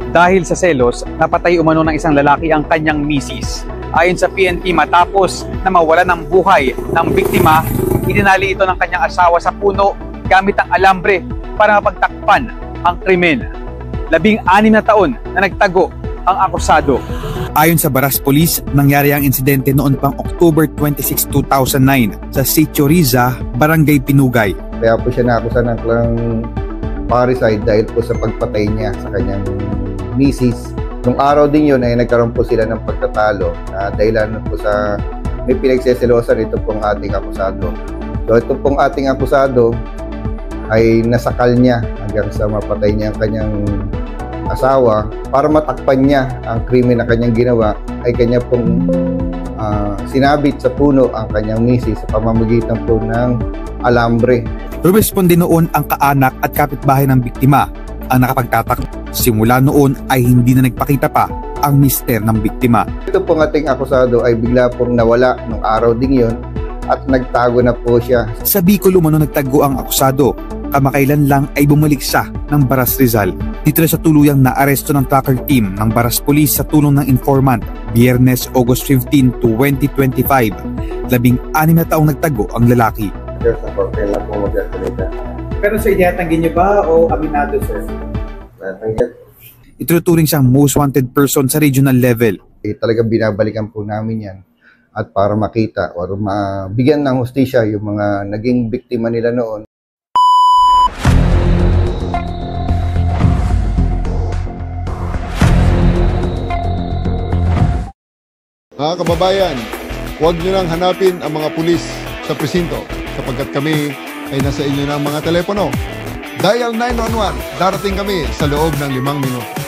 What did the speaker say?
Dahil sa selos, napatay umano ng isang lalaki ang kanyang misis. Ayon sa PNP, matapos na mawala ng buhay ng biktima, itinali ito ng kanyang asawa sa puno gamit ang alambre para mapagtakpan ang krimen. 16 na taon na nagtago ang akusado. Ayon sa Baras Police, nangyari ang insidente noon pang October 26, 2009 sa Sitio Riza, Barangay Pinugay. Kaya po siya naakusan ng parricide dahil po sa pagpatay niya sa kanyang misis. Nung araw din yun ay nagkaroon po sila ng pagtatalo na dahilan po sa may pinagseselosan ito pong ating akusado. So ito pong ating akusado ay nasakal niya hanggang sa mapatay niya ang kanyang asawa. Para matakpan niya ang krimen na kanyang ginawa ay kanya pong sinabit sa puno ang kanyang misis sa pamamagitan po ng alambre. Rumesponde noon ang kaanak at kapitbahay ng biktima. Ang nakapagtatak, simula noon ay hindi na nagpakita pa ang mister ng biktima. Ito pong ating akusado ay bigla pong nawala nung araw ding yun at nagtago na po siya. Sa Bicol umano nagtago ang akusado. Kamakailan lang ay bumalik siya ng Baras Rizal. Dito na sa tuluyang naaresto ng tracker team ng Baras Police sa tulong ng informant. Biyernes, August 15, 2025. 16 na taong nagtago ang lalaki. Pero sa itinatanggi niyo ba o aminado, sir? Ituturing siyang most wanted person sa regional level. Talagang binabalikan po namin yan at para makita o mabigyan ng hustisya yung mga naging biktima nila noon. Mga kababayan, huwag nyo nang hanapin ang mga pulis sa presinto sapagkat kami ay nasa inyo ng mga telepono. Dial 911, darating kami sa loob ng 5 minuto.